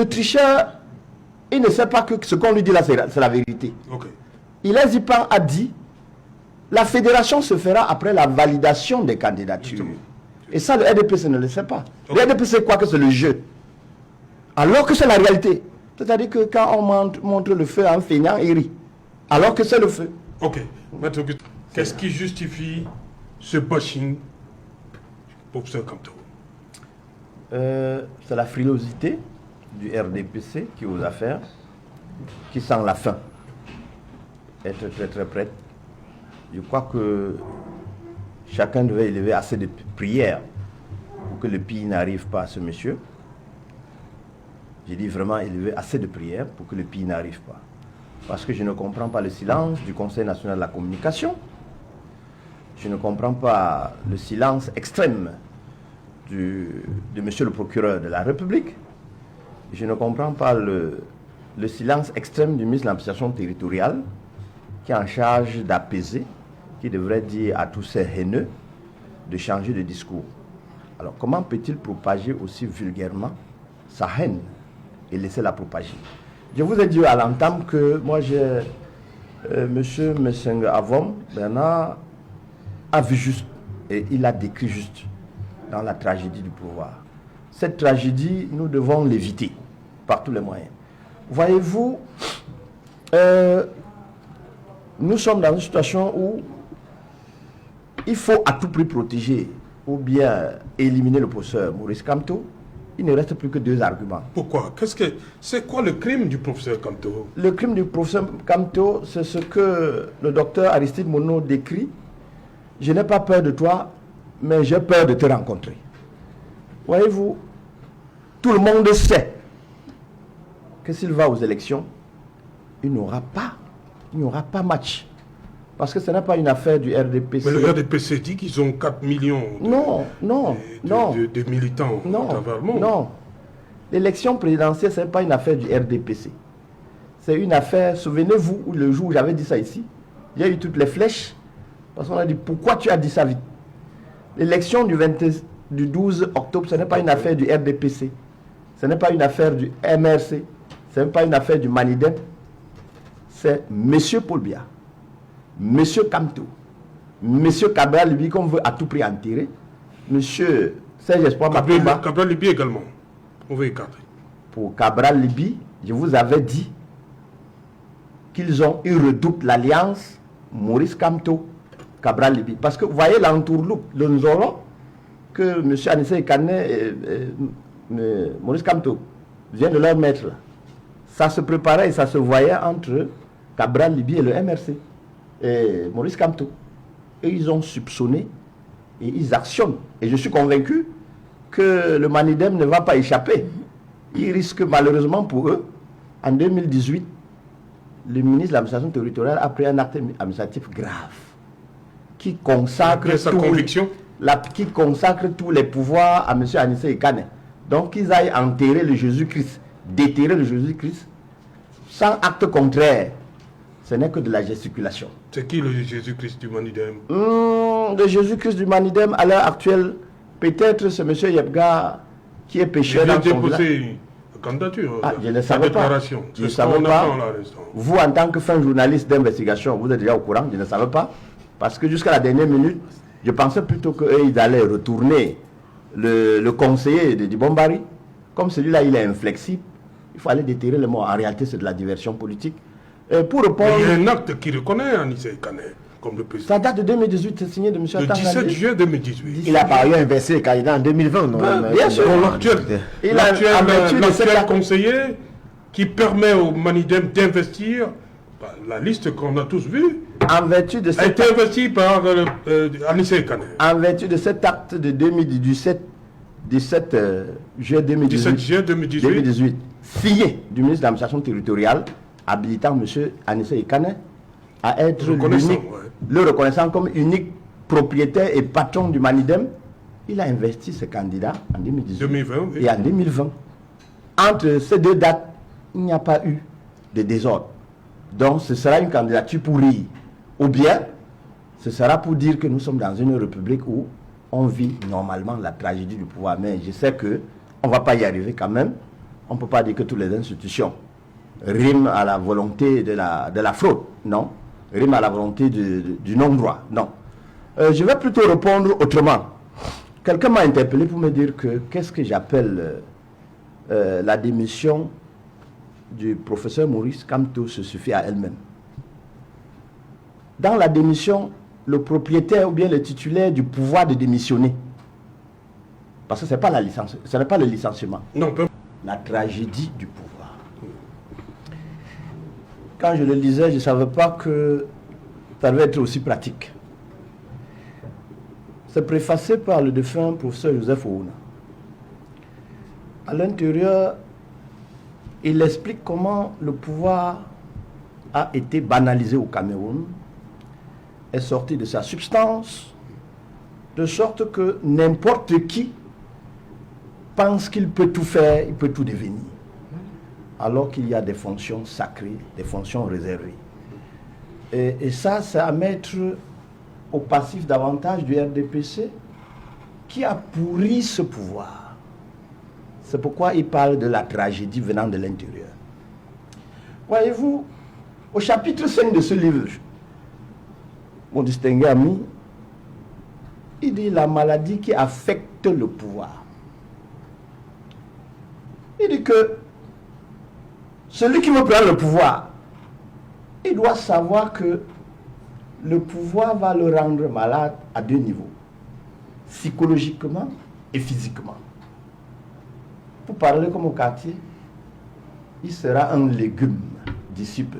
Le tricheur, il ne sait pas que ce qu'on lui dit là, c'est la vérité. Okay. Ilaise Ipan a dit, la fédération se fera après la validation des candidatures. Justement. Et ça, le RDPC ne le sait pas. Okay. Le RDPC croit que c'est le jeu. Alors que c'est la réalité. C'est-à-dire que quand on montre le feu à un feignant, il rit. Alors que c'est le feu. Ok. Maître Auguste, qu'est-ce qui justifie ce bashing, professeur Kamto? C'est la frilosité du RDPC qui ose affaire, qui sent la faim. Être très très prête. Je crois que chacun devait élever assez de prières pour que le pire n'arrive pas à ce monsieur. J'ai dit vraiment élever assez de prières pour que le pire n'arrive pas. Parce que je ne comprends pas le silence du Conseil national de la communication. Je ne comprends pas le silence extrême de monsieur le procureur de la République. Je ne comprends pas le silence extrême du ministre de l'administration territoriale qui est en charge d'apaiser, qui devrait dire à tous ces haineux de changer de discours. Alors comment peut-il propager aussi vulgairement sa haine et laisser la propager? Je vous ai dit à l'entame que moi j'ai monsieur Messeng Avom Bernard a vu juste et il a décrit juste dans la tragédie du pouvoir. Cette tragédie, nous devons l'éviter par tous les moyens. Voyez-vous, nous sommes dans une situation où il faut à tout prix protéger ou bien éliminer le professeur Maurice Kamto. Il ne reste plus que deux arguments. Pourquoi? C'est quoi le crime du professeur Kamto? Le crime du professeur Kamto, c'est ce que le docteur Aristide Monod décrit. Je n'ai pas peur de toi, mais j'ai peur de te rencontrer. Voyez-vous, tout le monde sait que s'il va aux élections, il n'y aura pas match. Parce que ce n'est pas une affaire du RDPC. Mais le RDPC dit qu'ils ont 4 millions de militants à travers le monde. Non. L'élection présidentielle, ce n'est pas une affaire du RDPC. C'est une affaire, souvenez-vous, le jour où j'avais dit ça ici, il y a eu toutes les flèches, parce qu'on a dit, pourquoi tu as dit ça vite? L'élection du 12 octobre, ce n'est pas une affaire du RDPC. Ce n'est pas une affaire du MRC. Ce n'est pas une affaire du Manidem. C'est M. Paul Biya, M. Kamto, M. Cabral Libi qu'on veut à tout prix enterrer, M. Serge Espoir Makumba. Cabral Libi également, on veut écarter. Pour Cabral Libi, je vous avais dit qu'ils redoutent l'alliance Maurice Kamto, Cabral Libi. Parce que vous voyez l'entourloupe, le Nzolo, que M. Anissé Ekane et Maurice Kamto viennent de leur mettre là. Ça se préparait et ça se voyait entre Cabral Libi et le MRC. Et Maurice Kamto. Et ils ont soupçonné et ils actionnent. Et je suis convaincu que le Manidem ne va pas échapper. Ils risquent malheureusement pour eux, en 2018, le ministre de l'administration territoriale a pris un acte administratif grave qui consacre, qui consacre tous les pouvoirs à M. Anissé Ekane. Donc qu'ils aillent enterrer le Jésus-Christ, déterrer le Jésus-Christ, sans acte contraire. Ce n'est que de la gesticulation. C'est qui le Jésus-Christ du Manidem? Le Jésus-Christ du Manidem, à l'heure actuelle, peut-être c'est M. Yebga qui est pécheur dans son village. Il vient déposer une candidature. Je ne savais pas. Je ne savais pas. Vous, en tant que fin journaliste d'investigation, vous êtes déjà au courant, je ne savais pas. Parce que jusqu'à la dernière minute, je pensais plutôt qu'ils allaient retourner le conseiller de Dibombari. Comme celui-là, il est inflexible, il faut aller déterrer le mot. En réalité, c'est de la diversion politique. Pour répondre... Il y a un acte qui reconnaît Anissé Ekane comme le président. Ça date de 2018, c'est signé de M. Le 17 juin 2018. Il a par ailleurs inversé les candidats en 2020, non? Bien sûr. L'actuel conseiller qui permet au Manidem d'investir, la liste qu'on a tous vue, en vertu de a été investie par Anissé Ekane. En vertu de cet acte de 2017 juin 2018, signé du ministre de l'administration territoriale, habilitant M. Anissé Ekane à être le reconnaissant comme unique propriétaire et patron du Manidem, il a investi ce candidat en 2018 et en 2020. Entre ces deux dates, il n'y a pas eu de désordre. Donc ce sera une candidature pour rire. Ou bien, ce sera pour dire que nous sommes dans une république où on vit normalement la tragédie du pouvoir. Mais je sais qu'on ne va pas y arriver quand même. On ne peut pas dire que toutes les institutions riment à la volonté de la fraude, non. Riment à la volonté du non-droit, non. Je vais plutôt répondre autrement. Quelqu'un m'a interpellé pour me dire que qu'est-ce que j'appelle la démission du professeur Maurice Kamto se suffit à elle-même. Dans la démission, le propriétaire ou bien le titulaire du pouvoir de démissionner, parce que ce n'est pas ce n'est pas le licenciement. Non, La tragédie du pouvoir. Quand je le lisais, je ne savais pas que ça devait être aussi pratique. C'est préfacé par le défunt professeur Joseph Ouna. À l'intérieur, il explique comment le pouvoir a été banalisé au Cameroun, est sorti de sa substance, de sorte que n'importe qui pense qu'il peut tout faire, il peut tout devenir. Alors qu'il y a des fonctions sacrées, des fonctions réservées. Et ça, c'est à mettre au passif davantage du RDPC qui a pourri ce pouvoir. C'est pourquoi il parle de la tragédie venant de l'intérieur. Voyez-vous, au chapitre 5 de ce livre, mon distingué ami, il dit la maladie qui affecte le pouvoir. Il dit que celui qui veut prendre le pouvoir, il doit savoir que le pouvoir va le rendre malade à deux niveaux, psychologiquement et physiquement. Pour parler comme au quartier, il sera un légume d'ici peu.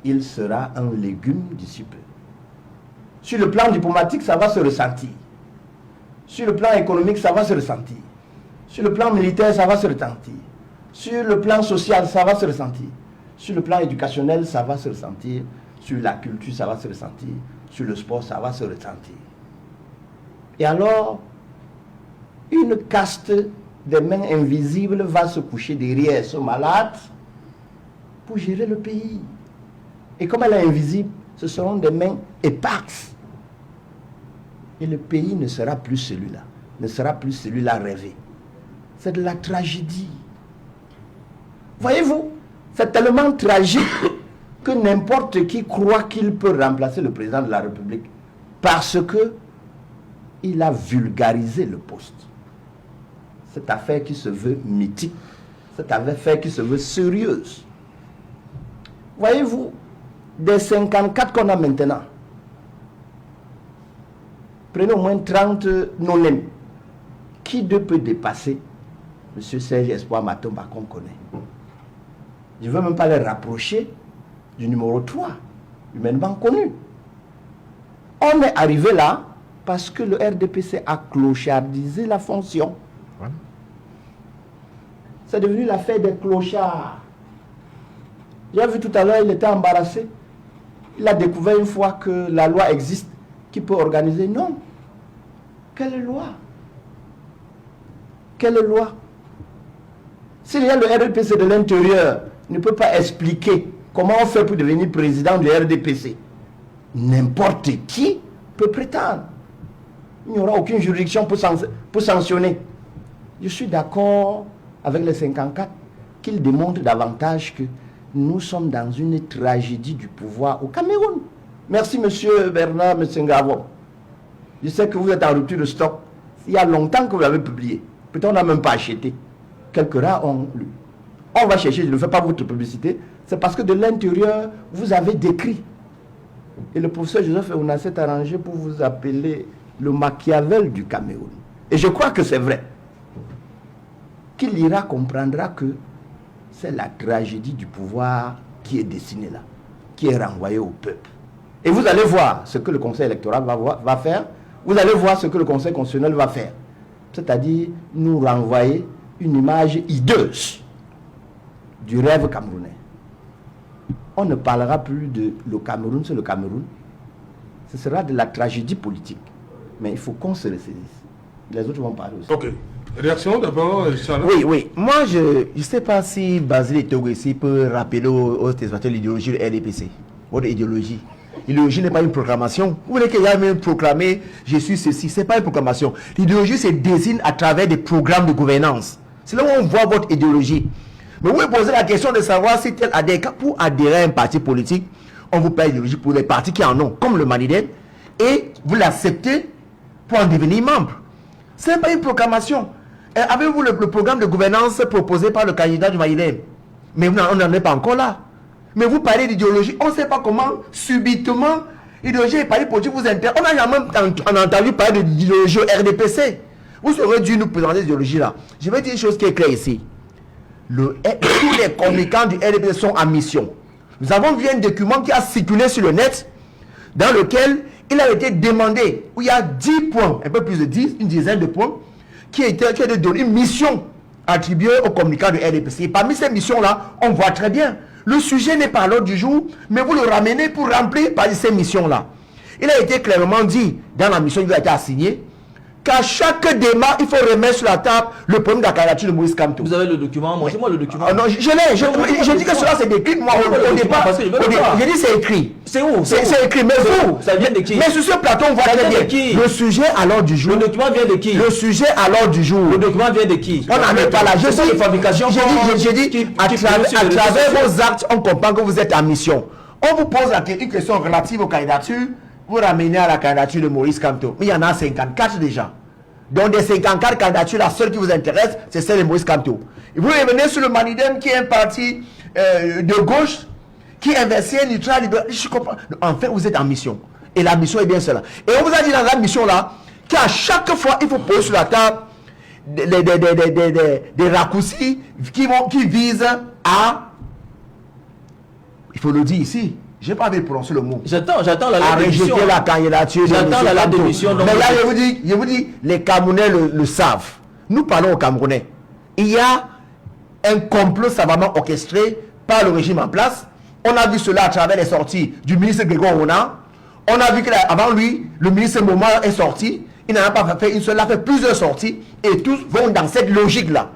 Il sera un légume d'ici peu. Sur le plan diplomatique, ça va se ressentir. Sur le plan économique, ça va se ressentir. Sur le plan militaire, ça va se ressentir. Sur le plan social, ça va se ressentir. Sur le plan éducationnel, ça va se ressentir. Sur la culture, ça va se ressentir. Sur le sport, ça va se ressentir. Et alors, une caste des mains invisibles va se coucher derrière ce malade pour gérer le pays. Et comme elle est invisible, ce seront des mains éparses. Et le pays ne sera plus celui-là. Ne sera plus celui-là rêvé. C'est de la tragédie. Voyez-vous, c'est tellement tragique que n'importe qui croit qu'il peut remplacer le président de la République parce que il a vulgarisé le poste. Cette affaire qui se veut mythique, cette affaire qui se veut sérieuse. Voyez-vous, des 54 qu'on a maintenant, prenez au moins 30 non-nèmes. Qui d'eux peut dépasser M. Serge Espoir Matomba qu'on connaît? Je ne veux même pas les rapprocher du numéro 3, humainement connu. On est arrivé là parce que le RDPC a clochardisé la fonction. Ouais. C'est devenu l'affaire des clochards. J'ai vu tout à l'heure, il était embarrassé. Il a découvert une fois que la loi existe, qui peut organiser. Non. Quelle loi? Quelle loi? S'il y a le RDPC de l'intérieur, ne peut pas expliquer comment on fait pour devenir président du RDPC. N'importe qui peut prétendre. Il n'y aura aucune juridiction pour sanctionner. Je suis d'accord avec les 54 qu'ils démontrent davantage que nous sommes dans une tragédie du pouvoir au Cameroun. Merci, monsieur Bernard Messengavo. Je sais que vous êtes en rupture de stock. Il y a longtemps que vous l'avez publié. Peut-être on n'a même pas acheté. Quelques rares ont lu. On va chercher, je ne fais pas votre publicité. C'est parce que de l'intérieur, vous avez décrit. Et le professeur Joseph Ouna s'est arrangé pour vous appeler le Machiavel du Cameroun. Et je crois que c'est vrai. Qui lira comprendra que c'est la tragédie du pouvoir qui est dessinée là, qui est renvoyée au peuple. Et vous allez voir ce que le Conseil électoral va faire. Vous allez voir ce que le Conseil constitutionnel va faire. C'est-à-dire nous renvoyer une image hideuse du rêve camerounais. On ne parlera plus de le Cameroun, c'est le Cameroun. Ce sera de la tragédie politique. Mais il faut qu'on se ressaisisse. Les autres vont parler aussi. Ok. Réaction d'abord, Charles. Oui. Moi, je ne sais pas si Basile Togossi peut rappeler aux téléspectateurs l'idéologie du RDPC. Votre idéologie. L'idéologie n'est pas une proclamation. Vous voulez que j'aille même proclamer je suis ceci. Ce n'est pas une proclamation. L'idéologie se désigne à travers des programmes de gouvernance. C'est là où on voit votre idéologie. Mais vous posez la question de savoir si tel adhère. Pour adhérer à un parti politique, on vous paye l'idéologie pour les partis qui en ont, comme le Maniden, et vous l'acceptez pour en devenir membre. Ce n'est pas une proclamation. Avez-vous le programme de gouvernance proposé par le candidat du Maniden? Mais on n'en est pas encore là. Mais vous parlez d'idéologie, on ne sait pas comment, subitement, l'idéologie et le parti politique vous intéressent. On n'a jamais entendu parler d'idéologie au RDPC. Vous aurez dû nous présenter l'idéologie là. Je vais dire une chose qui est claire ici. Tous les communicants du RDPC sont en mission. Nous avons vu un document qui a circulé sur le net, dans lequel il a été demandé, où il y a 10 points, un peu plus de 10, une dizaine de points, qui a été donné une mission attribuée aux communicants du RDPC. Et parmi ces missions-là, on voit très bien, le sujet n'est pas à l'ordre du jour, mais vous le ramenez pour remplir par ces missions-là. Il a été clairement dit, dans la mission qui a été assignée, qu'à chaque démarche, il faut remettre sur la table le problème de la candidature de Maurice Kamto. Vous avez le document, montrez-moi le document. Non, je l'ai. Je dis que cela c'est décrit. Moi, au départ, je dis c'est écrit. C'est où? C'est écrit. Mais vous, ça vient de qui? Mais sur ce plateau, on voit très bien. Le sujet à l'ordre du jour. Le document vient de qui? Le sujet à l'ordre du jour. Le document vient de qui? On n'en est pas là. Je dis, fabrication. J'ai dit, à travers vos actes, on comprend que vous êtes en mission. On vous pose une question relative aux candidatures. Vous ramenez à la candidature de Maurice Kamto. Mais il y en a 54 déjà. Donc des 54 candidatures, la seule qui vous intéresse, c'est celle de Maurice Kamto. Et vous revenez sur le Maniden, qui est un parti de gauche, qui est investit neutral, libéral. Je comprends. En fait, vous êtes en mission. Et la mission est bien cela. Et on vous a dit dans la mission-là, qu'à chaque fois, il faut poser sur la table des raccourcis qui visent à... Il faut le dire ici. Je n'ai pas envie de prononcer le mot. J'attends la lettre de mission. Rejeter la candidature. J'attends la lettre de mission. Mais là, je vous dis, les Camerounais le savent. Nous parlons aux Camerounais. Il y a un complot savamment orchestré par le régime en place. On a vu cela à travers les sorties du ministre Grégoire Rona. On a vu qu'avant lui, le ministre Momar est sorti. Il n'en a pas fait une seule, il a fait plusieurs sorties. Et tous vont dans cette logique-là.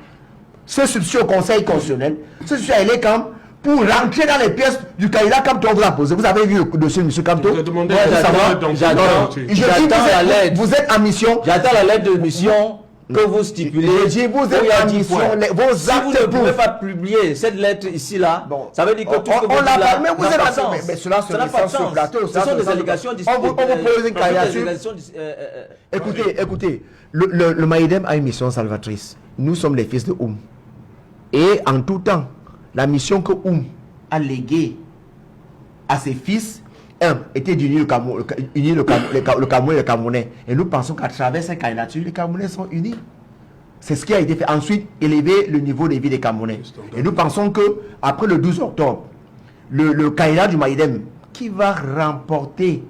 Ce substitut au Conseil constitutionnel, ce substitut à l'ECAM, pour rentrer dans les pièces du candidat Kamto, on vous a posé. Vous avez vu le dossier de M. Kamto? Vous êtes en mission. J'attends la lettre de mission que vous stipulez. Je dis, vous êtes en mission. Vos si vous ne pouvez pas publier cette lettre ici, là, ça veut dire que tout ce que vous dites là, mais vous êtes en sens. Mais cela n'a pas de sens. Ce sont des allégations. On vous pose une candidature. Écoutez, le Maïdem a une mission salvatrice. Nous sommes les fils de Oum. Et en tout temps, la mission que Oum a léguée à ses fils, était d'unir le Cameroun et le Camerounais. Et nous pensons qu'à travers cette candidature, les Camerounais sont unis. C'est ce qui a été fait. Ensuite, élever le niveau de vie des Camerounais. Et nous pensons que après le 12 octobre, le candidat du Maïdem, qui va remporter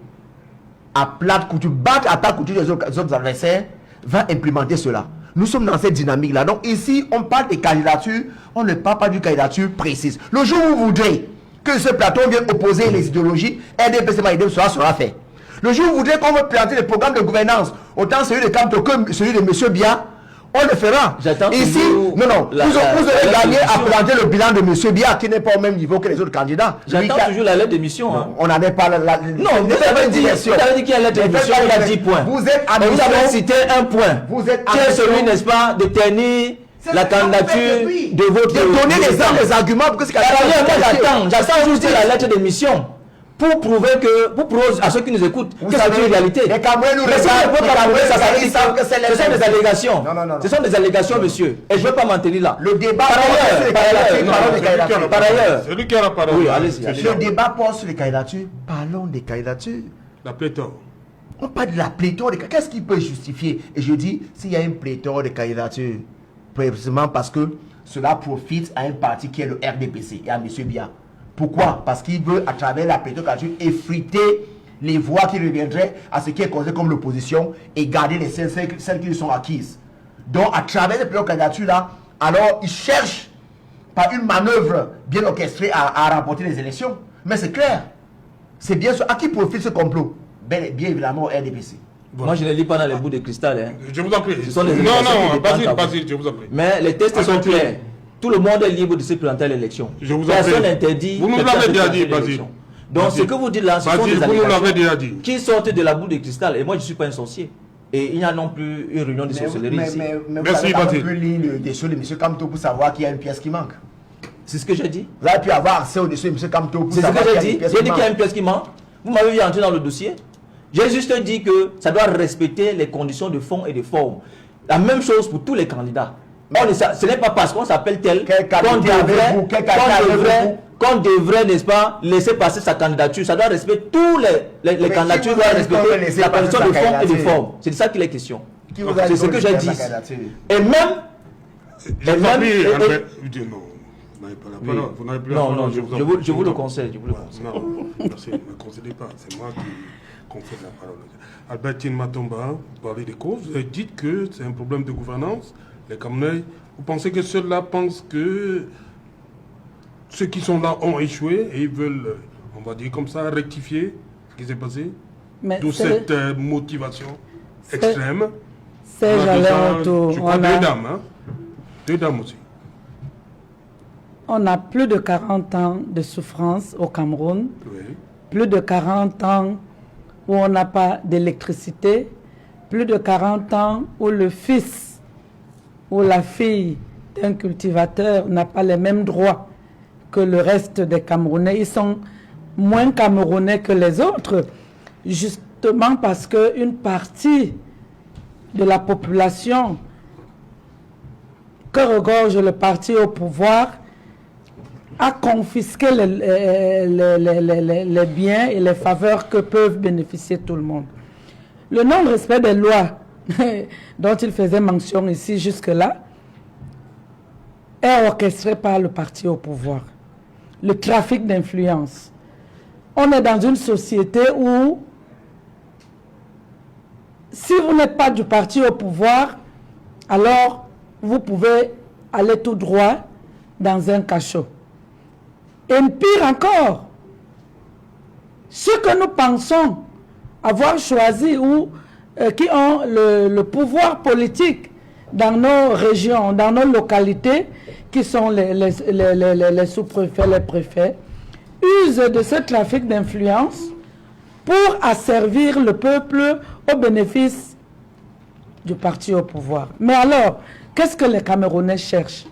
à plate couture, battre à plate couture les autres adversaires, va implémenter cela. Nous sommes dans cette dynamique-là. Donc ici, on parle des candidatures, on ne parle pas d'une candidature précise. Le jour où vous voudrez que ce plateau vienne opposer les idéologies, RDPC Maïdem sera fait. Le jour où vous voudrez qu'on va planter les programmes de gouvernance, autant celui de Kamto que celui de M. Bia, on le fera. Ici, vous aurez gagné à planter le bilan de M. Bia, qui n'est pas au même niveau que les autres candidats. J'attends toujours la lettre de mission. Hein. On n'avait pas la... Non, vous avez dit qu'il y a la lettre de mission, il y a 10 points. Vous êtes à vous avez cité un point. Vous êtes qui est celui, n'est-ce pas, de tenir la candidature de votre... De donner les arguments pour que ce candidat... J'attends juste la lettre de mission. Pour prouver à ceux qui nous écoutent que c'est une réalité. Les Camerounais nous regardent. Ce sont des allégations. Ce sont des allégations, monsieur. Et je ne veux pas m'en tenir là. Le débat par ailleurs. Celui qui a la parole. Oui, allez-y. Le débat porte sur les candidatures. Parlons des candidatures. La pléthore. On parle de la pléthore. Qu'est-ce qui peut justifier? Et je dis, s'il y a une pléthore de candidatures, précisément parce que cela profite à un parti qui est le RDPC et à M. Bia. Pourquoi? Parce qu'il veut, à travers la pléthore, effriter les voix qui reviendraient à ce qui est considéré comme l'opposition et garder les celles qui lui sont acquises. Donc, à travers les pléthores candidatures-là, alors, ils cherchent par une manœuvre bien orchestrée à remporter les élections. Mais c'est clair. C'est bien sûr. À qui profite ce complot? Bien évidemment au RDPC. Bon. Moi, je ne lis pas dans les bouts de cristal. Hein. Je vous en prie. Ce sont des non, vas-y, je vous en prie. Mais les tests sont clairs. Tout le monde est libre de se planter à l'élection. Personne n'interdit. Vous nous l'avez déjà dit, Basile. Donc ce que vous dites là, ce sont des allégations qui sortent de la boule de cristal. Et moi, je ne suis pas un sorcier. Et il n'y a non plus une réunion de sorcellerie ici. Mais Merci, vous avez Baptiste. pu lire le dossier de M. Kamto pour savoir qu'il y a une pièce qui manque. C'est ce que j'ai dit. Vous avez pu avoir accès au dossier de M. Kamto pour C'est ce savoir que qu'il y j'ai a une dit. pièce J'ai qui dit qu'il y a manque. une pièce qui manque. Vous m'avez vu entrer dans le dossier. J'ai juste dit que ça doit respecter les conditions de fond et de forme. La même chose pour tous les candidats. Ce n'est pas parce qu'on s'appelle tel qu'on devrait, n'est-ce pas, laisser passer sa candidature. Ça doit respecter tous les candidatures, doivent respecter la condition de fond et de forme. C'est de ça qu'il est question. C'est ce que j'ai dit. Et même... J'ai compris, Albert. Non, vous n'avez pas la parole. Vous n'avez plus la Non, parole. non, je vous le conseille. Non, merci, ne me conseillez pas. C'est moi qui concède la parole. Albertine Matomba, vous parlez des causes. Vous dites que c'est un problème de gouvernance. Les Camerounais, vous pensez que ceux-là pensent que ceux qui sont là ont échoué et ils veulent, on va dire comme ça, rectifier ce qui s'est passé? D'où cette motivation extrême. C'est j'allais autour. Je crois deux dames, hein? Deux dames aussi. On a plus de 40 ans de souffrance au Cameroun. Oui. Plus de 40 ans où on n'a pas d'électricité. Plus de 40 ans où le fils ou la fille d'un cultivateur n'a pas les mêmes droits que le reste des Camerounais. Ils sont moins Camerounais que les autres, justement parce qu'une partie de la population que regorge le parti au pouvoir a confisqué les biens et les faveurs que peuvent bénéficier tout le monde. Le non-respect des lois dont il faisait mention ici jusque-là est orchestré par le parti au pouvoir. Le trafic d'influence. On est dans une société où si vous n'êtes pas du parti au pouvoir, alors vous pouvez aller tout droit dans un cachot. Et pire encore, ceux que nous pensons avoir choisi ou qui ont le pouvoir politique dans nos régions, dans nos localités, qui sont les sous-préfets, les préfets, usent de ce trafic d'influence pour asservir le peuple au bénéfice du parti au pouvoir. Mais alors, qu'est-ce que les Camerounais cherchent?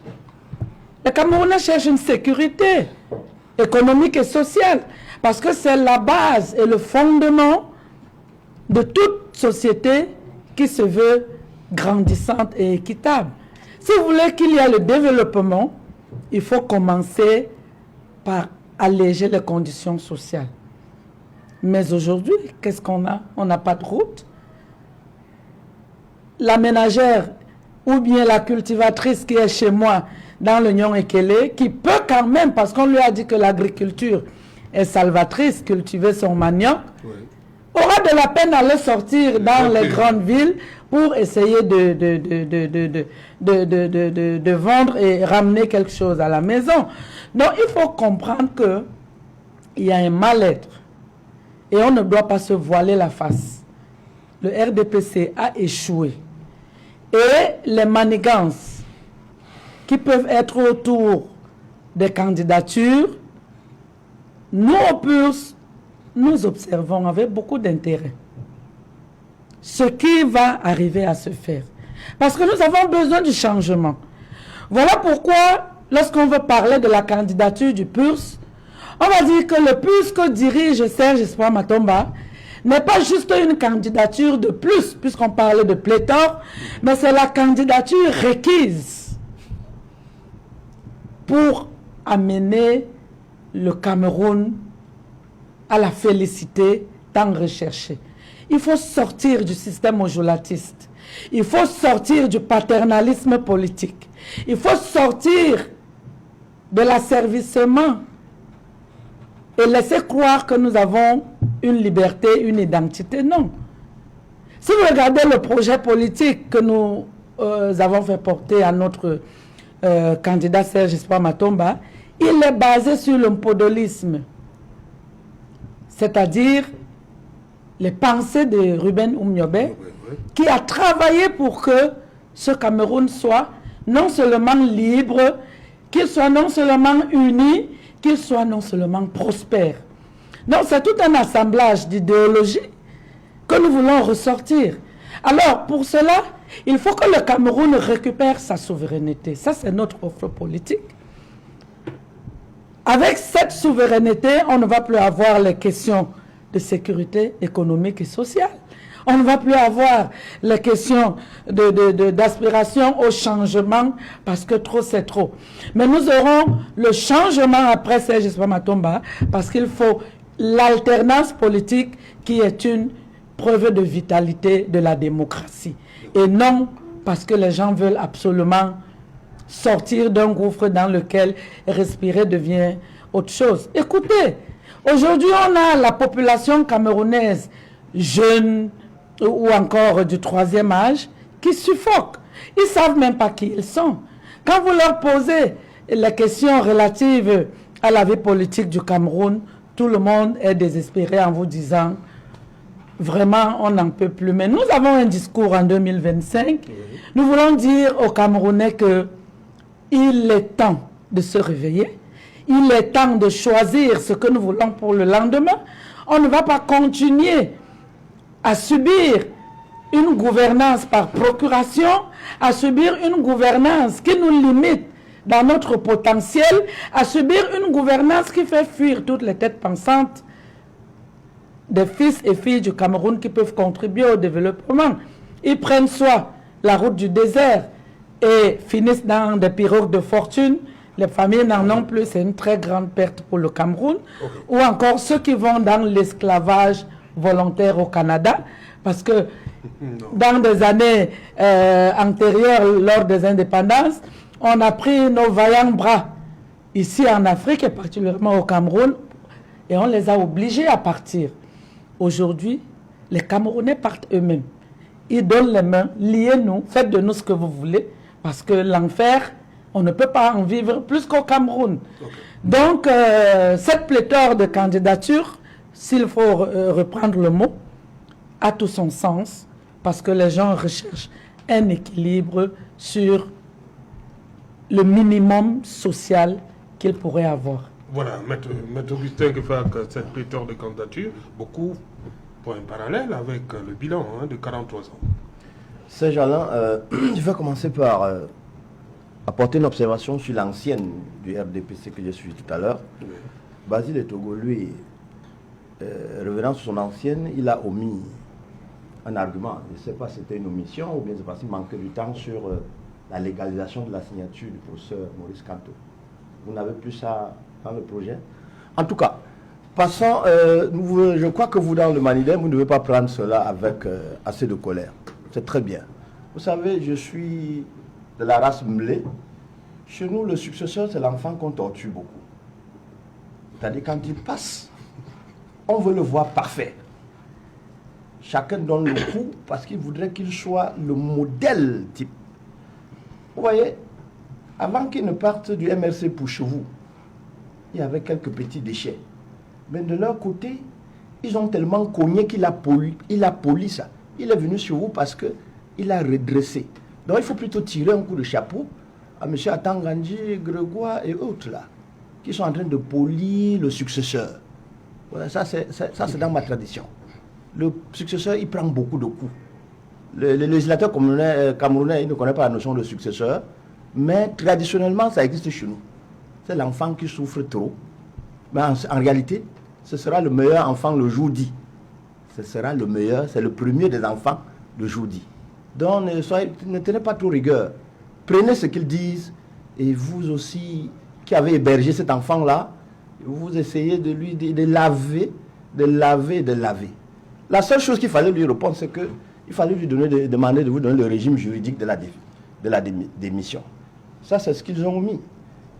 Les Camerounais cherchent une sécurité économique et sociale, parce que c'est la base et le fondement de toute société qui se veut grandissante et équitable. Si vous voulez qu'il y ait le développement, il faut commencer par alléger les conditions sociales. Mais aujourd'hui, qu'est-ce qu'on a? On n'a pas de route. La ménagère ou bien la cultivatrice qui est chez moi dans le Nyon-Ekele, qui peut quand même, parce qu'on lui a dit que l'agriculture est salvatrice, cultiver son manioc, oui, aura de la peine à aller sortir dans les grandes villes pour essayer de vendre et ramener quelque chose à la maison. Donc il faut comprendre qu'il y a un mal-être et on ne doit pas se voiler la face. Le RDPC a échoué. Et les manigances qui peuvent être autour des candidatures, nous, au PURS, nous observons avec beaucoup d'intérêt ce qui va arriver à se faire. Parce que nous avons besoin du changement. Voilà pourquoi, lorsqu'on veut parler de la candidature du PURS, on va dire que le PURS que dirige Serge Espoir Matomba n'est pas juste une candidature de plus, puisqu'on parlait de pléthore, mais c'est la candidature requise pour amener le Cameroun à la félicité tant recherchée. Il faut sortir du système ojolatiste. Il faut sortir du paternalisme politique. Il faut sortir de l'asservissement et laisser croire que nous avons une liberté, une identité. Non. Si vous regardez le projet politique que nous avons fait porter à notre candidat Serge Espoir Matomba, il est basé sur le podolisme, c'est-à-dire les pensées de Ruben Oumniobé, qui a travaillé pour que ce Cameroun soit non seulement libre, qu'il soit non seulement uni, qu'il soit non seulement prospère. Donc c'est tout un assemblage d'idéologies que nous voulons ressortir. Alors, pour cela, il faut que le Cameroun récupère sa souveraineté. Ça, c'est notre offre politique. Avec cette souveraineté, on ne va plus avoir les questions de sécurité économique et sociale. On ne va plus avoir les questions d'aspiration au changement parce que trop, c'est trop. Mais nous aurons le changement après Serge Espoir Matomba parce qu'il faut l'alternance politique qui est une preuve de vitalité de la démocratie. Et non parce que les gens veulent absolument sortir d'un gouffre dans lequel respirer devient autre chose. Écoutez, aujourd'hui on a la population camerounaise jeune ou encore du troisième âge qui suffoquent. Ils ne savent même pas qui ils sont. Quand vous leur posez les questions relatives à la vie politique du Cameroun, tout le monde est désespéré en vous disant vraiment on n'en peut plus. Mais nous avons un discours en 2025. Nous voulons dire aux Camerounais qu'il est temps de se réveiller. Il est temps de choisir ce que nous voulons pour le lendemain. On ne va pas continuer à subir une gouvernance par procuration, à subir une gouvernance qui nous limite dans notre potentiel, à subir une gouvernance qui fait fuir toutes les têtes pensantes des fils et filles du Cameroun qui peuvent contribuer au développement. Ils prennent soit la route du désert et finissent dans des pirogues de fortune. Les familles n'en ont plus, c'est une très grande perte pour le Cameroun. Ou encore ceux qui vont dans l'esclavage volontaire au Canada, parce que dans des années antérieures, lors des indépendances, on a pris nos vaillants bras ici en Afrique et particulièrement au Cameroun et on les a obligés à partir. Aujourd'hui, les Camerounais partent eux-mêmes. Ils donnent les mains, liez-nous, faites de nous ce que vous voulez, parce que l'enfer, on ne peut pas en vivre plus qu'au Cameroun. Donc, cette pléthore de candidatures, s'il faut reprendre le mot, a tout son sens, parce que les gens recherchent un équilibre sur le minimum social qu'ils pourraient avoir. Voilà, Maître Augustin Gueffard, cette pléthore de candidatures, beaucoup pour un parallèle avec le bilan de 43 ans. Serge Alain, je vais commencer par apporter une observation sur l'ancienne du RDPC que j'ai suivi tout à l'heure. Oui. Basile Togo, lui, revenant sur son ancienne, il a omis un argument. Je ne sais pas si c'était une omission ou bien c'est parce qu'il manquait du temps sur la légalisation de la signature du professeur Maurice Kanto. Vous n'avez plus ça dans le projet. En tout cas, passons, je crois que vous, dans le Manidem, vous ne devez pas prendre cela avec assez de colère. C'est très bien. Vous savez, je suis de la race Mlé. Chez nous, le successeur, c'est l'enfant qu'on torture beaucoup. C'est-à-dire, quand il passe, on veut le voir parfait. Chacun donne le coup parce qu'il voudrait qu'il soit le modèle type. Vous voyez, avant qu'il ne parte du MRC pour chez vous, il y avait quelques petits déchets. Mais de leur côté, ils ont tellement cogné qu'il a poli ça. Il est venu sur vous parce qu'il a redressé. Donc il faut plutôt tirer un coup de chapeau à M. Atangandji, Grégoire et autres là, qui sont en train de polir le successeur. Voilà, ça c'est dans ma tradition. Le successeur, il prend beaucoup de coups. Les législateurs camerounais, ils ne connaissent pas la notion de successeur, mais traditionnellement, ça existe chez nous. C'est l'enfant qui souffre trop. Mais en réalité, ce sera le meilleur enfant le jour dit. Ce sera le meilleur, c'est le premier des enfants le jour dit. Donc, ne tenez pas trop rigueur. Prenez ce qu'ils disent, et vous aussi, qui avez hébergé cet enfant-là, vous essayez de lui de laver. La seule chose qu'il fallait lui répondre, c'est qu'il fallait lui demander de vous donner le régime juridique de la démission. Ça, c'est ce qu'ils ont mis.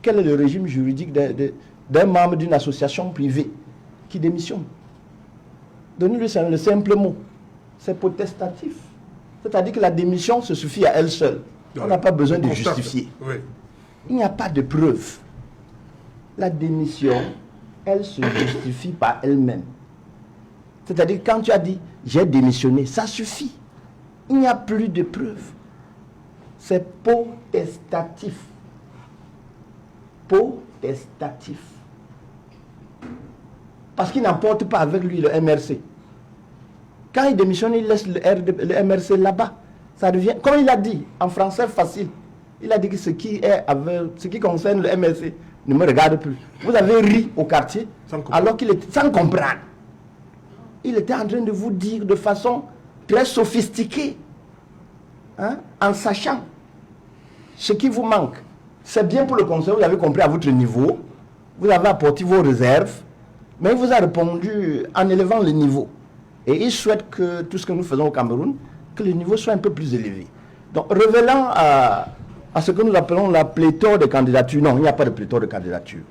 Quel est le régime juridique d'un membre d'une association privée qui démissionne? Donnez-lui le simple mot. C'est potestatif. C'est-à-dire que la démission se suffit à elle seule. On n'a pas besoin de justifier. Oui. Il n'y a pas de preuve. La démission, elle se justifie par elle-même. C'est-à-dire quand tu as dit « j'ai démissionné », ça suffit. Il n'y a plus de preuves. C'est potestatif. Potestatif. Parce qu'il n'emporte pas avec lui le MRC. Quand il démissionne, il laisse le MRC là-bas. Ça devient, comme il a dit, en français facile, il a dit que ce qui concerne le MRC ne me regarde plus. Vous avez ri au quartier, alors qu'il était sans comprendre. Il était en train de vous dire de façon très sophistiquée, hein, en sachant ce qui vous manque. C'est bien pour le conseil, vous avez compris à votre niveau, vous avez apporté vos réserves, mais il vous a répondu en élevant le niveau. Et il souhaite que tout ce que nous faisons au Cameroun, que le niveau soit un peu plus élevé. Donc, revenant à ce que nous appelons la pléthore de candidatures, non, il n'y a pas de pléthore de candidatures.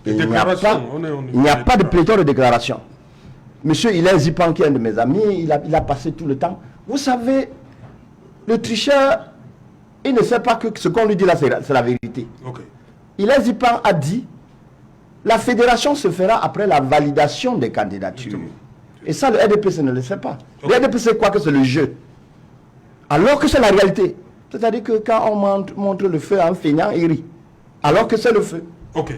Il n'y a pas de pléthore de déclarations. Monsieur Hilaire Zipan, qui est un de mes amis, il a passé tout le temps. Vous savez, le tricheur, il ne sait pas que ce qu'on lui dit là, c'est la vérité. Okay. Hilaire Zipan a dit, la fédération se fera après la validation des candidatures. Et ça, le RDPC ne le sait pas. Okay. Le RDPC croit que c'est le jeu. Alors que c'est la réalité. C'est-à-dire que quand on montre le feu en feignant, il rit. Alors que c'est le feu. Ok.